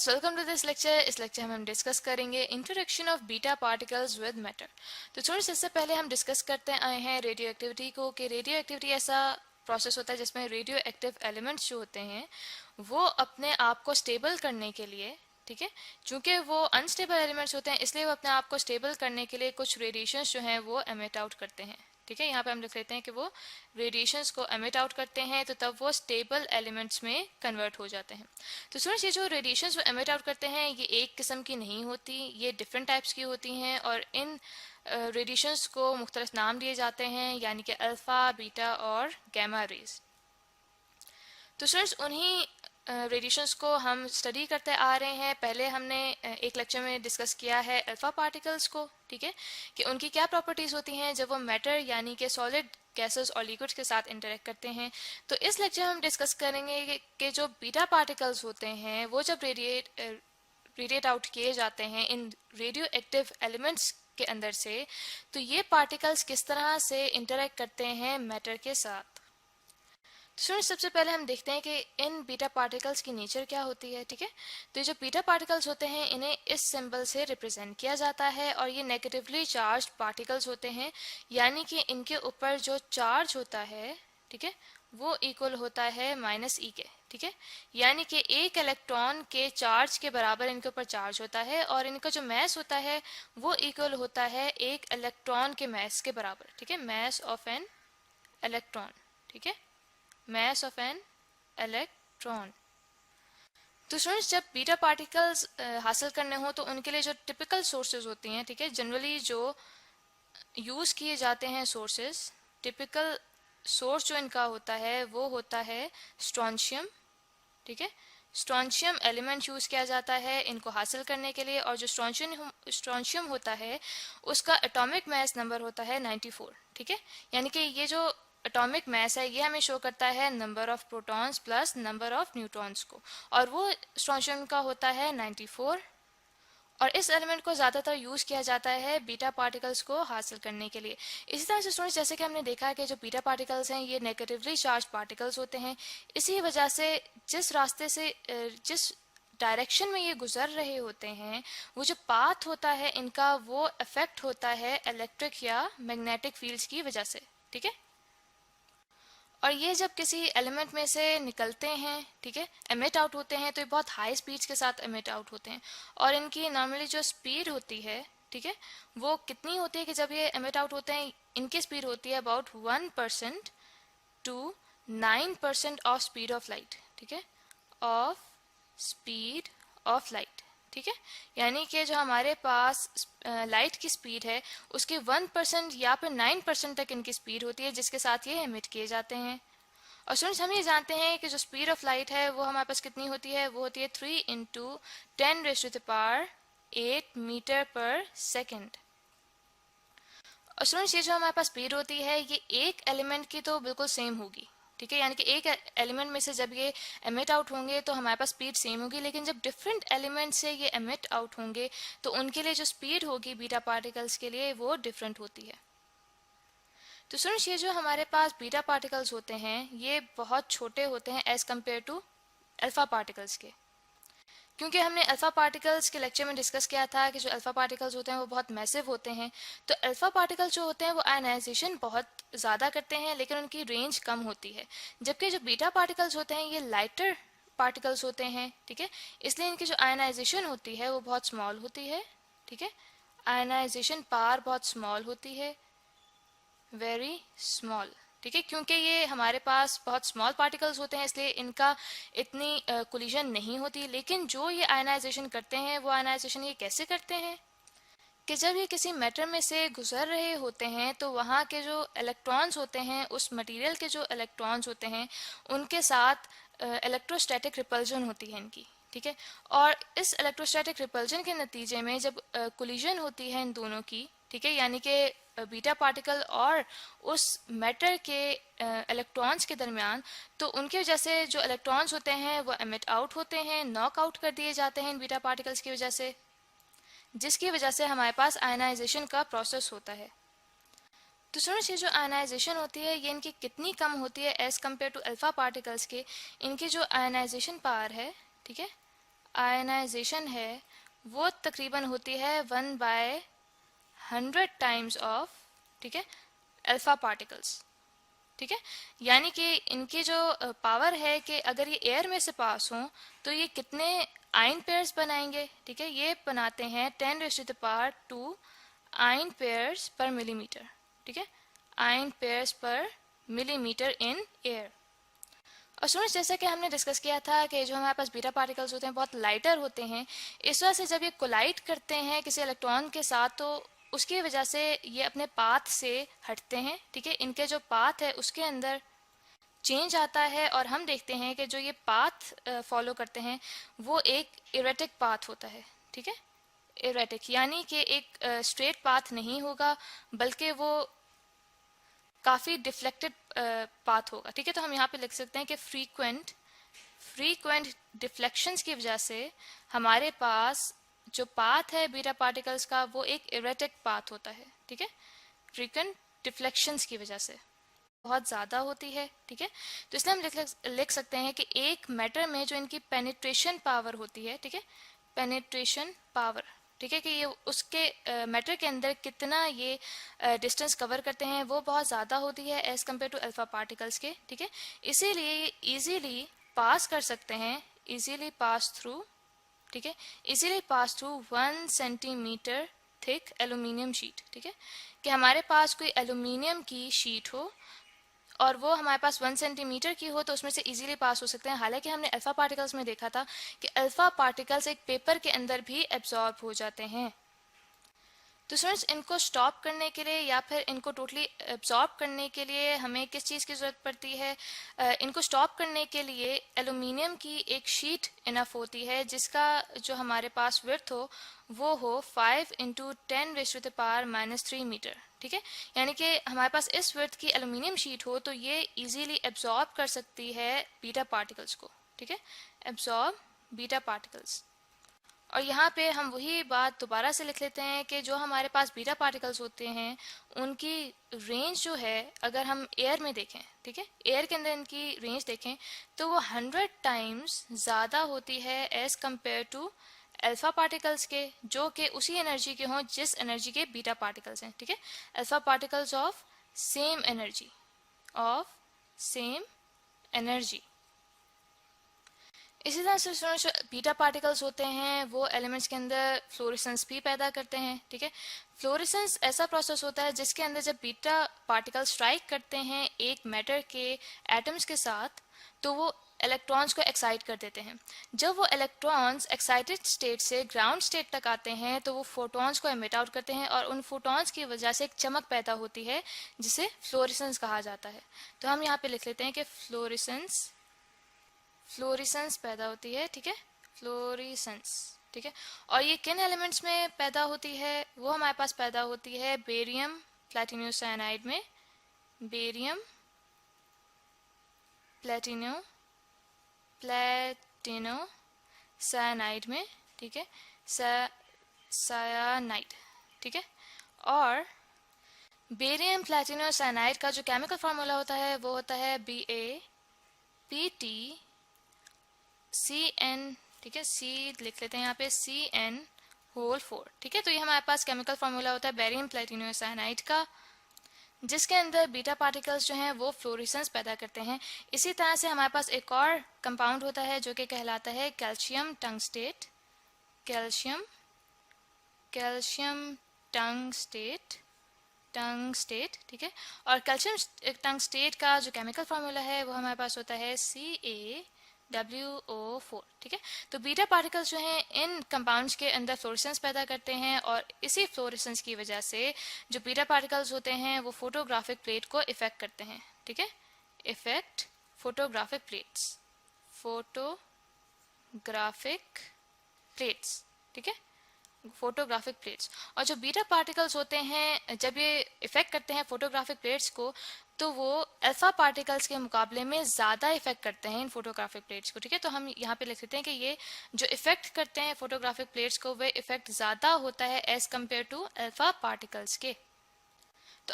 Students, welcome to this lecture. इस lecture में हम डिस्कस करेंगे introduction of beta particles with matter. तो स्टूडेंट्स, इससे पहले हम डिस्कस करते आए हैं रेडियो एक्टिविटी को, कि रेडियो एक्टिविटी ऐसा प्रोसेस होता है जिसमें रेडियो एक्टिव एलिमेंट्स जो होते हैं वो अपने आप को स्टेबल करने के लिए, ठीक है, चूंकि वो अनस्टेबल एलिमेंट्स होते हैं इसलिए वो अपने आप को स्टेबल करने के लिए कुछ रेडिएशंस जो हैं वो एमिट आउट करते हैं। ठीक है, यहाँ पे हम लिख लेते हैं कि वो रेडिएशंस को एमिट आउट करते हैं, तो तब वो स्टेबल एलिमेंट्स में कन्वर्ट हो जाते हैं। तो स्टूडेंट्स, ये जो रेडिएशंस वो एमिट आउट करते हैं ये एक किस्म की नहीं होती, ये डिफरेंट टाइप्स की होती हैं और इन रेडिएशंस को मुख्तलिफ नाम दिए जाते हैं, यानी कि अल्फ़ा, बीटा और गैमा रेज। तो स्टूडेंट्स, उन्हीं रेडिएशंस को हम स्टडी करते आ रहे हैं। पहले हमने एक लेक्चर में डिस्कस किया है अल्फ़ा पार्टिकल्स को, ठीक है, कि उनकी क्या प्रॉपर्टीज़ होती हैं जब वो मैटर यानी कि सॉलिड, गैसेस और लिक्विड्स के साथ इंटरेक्ट करते हैं। तो इस लेक्चर में हम डिस्कस करेंगे कि जो बीटा पार्टिकल्स होते हैं वो जब रेडिएट आउट किए जाते हैं इन रेडियो एक्टिव एलिमेंट्स के अंदर से, तो ये पार्टिकल्स किस तरह से इंटरेक्ट करते हैं मैटर के साथ। स्टूडेंट्स, सबसे पहले हम देखते हैं कि इन बीटा पार्टिकल्स की नेचर क्या होती है। ठीक है, तो ये जो बीटा पार्टिकल्स होते हैं इन्हें इस सिंबल से रिप्रेजेंट किया जाता है और ये नेगेटिवली चार्ज पार्टिकल्स होते हैं, यानी कि इनके ऊपर जो चार्ज होता है, ठीक है, वो इक्वल होता है -e के। ठीक है, यानी कि एक इलेक्ट्रॉन के चार्ज के बराबर इनके ऊपर चार्ज होता है और इनका जो मैस होता है वो इक्वल होता है एक इलेक्ट्रॉन के मैस के बराबर। ठीक है, मैस ऑफ एन इलेक्ट्रॉन। ठीक है, mass of an electron। तो स्टूडेंट्स, जब बीटा पार्टिकल्स हासिल करने हो तो उनके लिए जो टिपिकल सोर्सेज होती हैं, ठीक है, जनरली जो यूज़ किए जाते हैं सोर्सेज, टिपिकल सोर्स जो इनका होता है वो होता है स्ट्रोंशियम। ठीक है, स्ट्रोंशियम एलिमेंट यूज़ किया जाता है इनको हासिल करने के लिए, और जो स्ट्रोंशियम होता है उसका एटॉमिक मास नंबर होता है 94। ठीक है, यानी कि ये जो एटॉमिक मास है ये हमें शो करता है number of protons plus number of neutrons को, और वो स्ट्रोंशियम का होता है 94। और इस एलिमेंट को ज़्यादातर यूज़ किया जाता है बीटा पार्टिकल्स को हासिल करने के लिए। इसी तरह से स्टूडेंट्स, जैसे कि हमने देखा है कि जो बीटा पार्टिकल्स हैं ये नेगेटिवली चार्ज पार्टिकल्स होते हैं, इसी वजह से जिस रास्ते से जिस डायरेक्शन में ये गुजर रहे होते हैं वो जो पाथ होता है इनका वो अफेक्ट होता है इलेक्ट्रिक या मैग्नेटिक फील्ड्स की वजह से। ठीक है, और ये जब किसी एलिमेंट में से निकलते हैं, ठीक है, एमिट आउट होते हैं, तो ये बहुत हाई स्पीड्स के साथ एमिट आउट होते हैं और इनकी नॉर्मली जो स्पीड होती है, ठीक है, वो कितनी होती है कि जब ये एमिट आउट होते हैं इनकी स्पीड होती है about 1% to 9% of speed of light. ठीक है, ऑफ स्पीड ऑफ लाइट। ठीक है, यानी कि जो हमारे पास लाइट की स्पीड है उसकी 1% या फिर 9% तक इनकी स्पीड होती है जिसके साथ ये एमिट किए जाते हैं। और स्टूडेंट्स, हम ये जानते हैं कि जो स्पीड ऑफ लाइट है वो हमारे पास कितनी होती है, वो होती है 3 × 10⁸ मीटर पर सेकेंड। और स्टूडेंट्स, ये जो हमारे पास स्पीड होती है ये एक एलिमेंट की तो बिल्कुल सेम होगी। ठीक है, यानी कि एक एलिमेंट में से जब ये एमिट आउट होंगे तो हमारे पास स्पीड सेम होगी, लेकिन जब डिफरेंट एलिमेंट से ये एमिट आउट होंगे तो उनके लिए जो स्पीड होगी बीटा पार्टिकल्स के लिए वो डिफरेंट होती है। तो स्टूडेंट्स, ये जो हमारे पास बीटा पार्टिकल्स होते हैं ये बहुत छोटे होते हैं as compare to alpha particles के, क्योंकि हमने अल्फा पार्टिकल्स के लेक्चर में डिस्कस किया था कि जो अल्फा पार्टिकल्स होते हैं वो बहुत मैसिव होते हैं। तो अल्फा पार्टिकल्स जो होते हैं वो आयनाइजेशन बहुत ज़्यादा करते हैं लेकिन उनकी रेंज कम होती है, जबकि जो बीटा पार्टिकल्स होते हैं ये लाइटर पार्टिकल्स होते हैं। ठीक है, इसलिए इनकी जो आयनाइजेशन होती है वो बहुत स्मॉल होती है। ठीक है, आयनाइजेशन पावर बहुत स्मॉल होती है, वेरी स्मॉल। ठीक है, क्योंकि ये हमारे पास बहुत स्मॉल पार्टिकल्स होते हैं इसलिए इनका इतनी कोलिजन नहीं होती। लेकिन जो ये आयनाइजेशन करते हैं वो आयनाइजेशन ये कैसे करते हैं कि जब ये किसी मैटर में से गुजर रहे होते हैं तो वहाँ के जो इलेक्ट्रॉन्स होते हैं, उस मटेरियल के जो इलेक्ट्रॉन्स होते हैं उनके साथ इलेक्ट्रोस्टैटिक रिपल्जन होती है इनकी। ठीक है, और इस इलेक्ट्रोस्टैटिक रिपल्जन के नतीजे में जब कोलिजन होती है इन दोनों की, ठीक है, यानी कि बीटा पार्टिकल और उस मैटर के इलेक्ट्रॉन्स के दरमियान, तो उनकी वजह से जो इलेक्ट्रॉन्स होते हैं वो एमिट आउट होते हैं, नॉक आउट कर दिए जाते हैं इन बीटा पार्टिकल्स की वजह से, जिसकी वजह से हमारे पास आयनाइजेशन का प्रोसेस होता है। तो स्टूडेंट्स, ये जो आयनाइजेशन होती है ये इनकी कितनी कम होती है as compare to alpha particles के, इनकी जो आयनाइजेशन पावर है, ठीक है, आयनाइजेशन है वो तकरीबन होती है 1/100 टाइम्स ऑफ, ठीक है, अल्फा पार्टिकल्स, ठीक है। यानी कि इनकी जो पावर है कि अगर ये एयर में से पास हों तो ये कितने आयन पेयर्स बनाएंगे, ठीक है। ये बनाते हैं 10⁻² आयन पेयर्स पर मिलीमीटर, ठीक है, आयन पेयर्स पर मिलीमीटर इन एयर। और स्टूडेंट्स, जैसा कि हमने डिस्कस किया था कि जो हमारे पास बीटा पार्टिकल्स होते हैं बहुत लाइटर होते हैं, इस वजह से जब ये कोलाइड करते हैं किसी इलेक्ट्रॉन के साथ तो उसकी वजह से ये अपने पाथ से हटते हैं, ठीक है। इनके जो पाथ है उसके अंदर चेंज आता है और हम देखते हैं कि जो ये पाथ फॉलो करते हैं वो एक इरेटिक पाथ होता है, ठीक है। इरेटिक यानी कि एक स्ट्रेट पाथ नहीं होगा बल्कि वो काफ़ी डिफ्लेक्टेड पाथ होगा, ठीक है। तो हम यहाँ पे लिख सकते हैं कि फ्रीक्वेंट डिफ्लेक्शंस की वजह से हमारे पास जो पाथ है बीटा पार्टिकल्स का वो एक इरेटिक पाथ होता है, ठीक है। फ्रीक्वेंट डिफ्लेक्शंस की वजह से बहुत ज़्यादा होती है, ठीक है। तो इसलिए हम लिख सकते हैं कि एक मैटर में जो इनकी पेनिट्रेशन पावर होती है, ठीक है, पेनिट्रेशन पावर, ठीक है, कि ये उसके मैटर के अंदर कितना ये डिस्टेंस कवर करते हैं वो बहुत ज़्यादा होती है as compare to alpha particles के, ठीक है। इसीलिए ये ईजीली पास कर सकते हैं, इजीली पास थ्रू, ठीक है, easily pass through 1 centimetre thick aluminium sheet, ठीक है, कि हमारे पास कोई एल्यूमिनियम की शीट हो और वो हमारे पास 1 सेंटीमीटर की हो तो उसमें से इजीली पास हो सकते हैं। हालांकि हमने अल्फा पार्टिकल्स में देखा था कि अल्फा पार्टिकल्स एक पेपर के अंदर भी एब्जॉर्ब हो जाते हैं। तो स्टूडेंट्स, इनको स्टॉप करने के लिए या फिर इनको टोटली एब्जॉर्ब करने के लिए हमें किस चीज़ की ज़रूरत पड़ती है? इनको स्टॉप करने के लिए एल्यूमिनियम की एक शीट इनफ होती है जिसका जो हमारे पास विड्थ हो वो हो 5 × 10⁻³ मीटर, ठीक है। यानी कि हमारे पास इस विड्थ की एल्यूमिनियम शीट हो तो ये इजीली एब्जॉर्ब कर सकती है बीटा पार्टिकल्स को, ठीक है, एब्जॉर्ब बीटा पार्टिकल्स। और यहाँ पे हम वही बात दोबारा से लिख लेते हैं कि जो हमारे पास बीटा पार्टिकल्स होते हैं उनकी रेंज जो है अगर हम एयर में देखें, ठीक है, एयर के अंदर इनकी रेंज देखें तो वो 100 टाइम्स ज़्यादा होती है as compare to alpha particles के, जो कि उसी एनर्जी के हों जिस एनर्जी के बीटा पार्टिकल्स हैं, ठीक है। Alpha particles of same energy. इसी तरह से जो बीटा पार्टिकल्स होते हैं वो एलिमेंट्स के अंदर फ्लोरेसेंस भी पैदा करते हैं, ठीक है। फ्लोरेसेंस ऐसा प्रोसेस होता है जिसके अंदर जब बीटा पार्टिकल स्ट्राइक करते हैं एक मैटर के एटम्स के साथ तो वो इलेक्ट्रॉन्स को एक्साइट कर देते हैं। जब वो इलेक्ट्रॉन्स एक्साइटेड स्टेट से ग्राउंड स्टेट तक आते हैं तो वो फोटॉन्स को एमिट आउट करते हैं और उन फोटॉन्स की वजह से एक चमक पैदा होती है जिसे फ्लोरेसेंस कहा जाता है। तो हम यहाँ पे लिख लेते हैं कि फ्लोरेसेंस पैदा होती है, ठीक है, फ्लोरेसेंस, ठीक है। और ये किन एलिमेंट्स में पैदा होती है? वो हमारे पास पैदा होती है बेरियम प्लैटिनम साइनाइड में, बेरियम प्लैटिनो साइनाइड में, ठीक है, सायानाइड, ठीक है। और बेरियम प्लैटिनो साइनाइड का जो केमिकल फार्मूला होता है वो होता है BaPtCN, ठीक है, C लिख लेते हैं यहाँ पे CN⁴, ठीक है। तो ये हमारे पास केमिकल फार्मूला होता है बेरियम प्लैटिनो साइनाइड का जिसके अंदर बीटा पार्टिकल्स जो हैं वो फ्लोरेसेंस पैदा करते हैं। इसी तरह से हमारे पास एक और कंपाउंड होता है जो कि कहलाता है कैल्शियम टंगस्टेट, टंगस्टेट, ठीक है। और कैल्शियम टंगस्टेट का जो केमिकल फार्मूला है वो हमारे पास होता है CaWO4, ठीक है। तो बीटा पार्टिकल्स जो हैं इन कंपाउंड्स के अंदर फ्लोरेसेंस पैदा करते हैं और इसी फ्लोरेसेंस की वजह से जो बीटा पार्टिकल्स होते हैं वो फोटोग्राफिक प्लेट को इफेक्ट करते हैं, ठीक है, इफेक्ट फोटोग्राफिक प्लेट्स, ठीक है, फोटोग्राफिक प्लेट्स। और जो बीटा पार्टिकल्स होते हैं जब ये इफेक्ट करते हैं फोटोग्राफिक प्लेट्स को तो वो अल्फा पार्टिकल्स के मुकाबले में ज़्यादा इफेक्ट करते हैं इन फोटोग्राफिक प्लेट्स को, ठीक है। तो हम यहाँ पे लिख लेते हैं कि ये जो इफेक्ट करते हैं फोटोग्राफिक प्लेट्स को वे इफेक्ट ज़्यादा होता है as compare to alpha particles के। तो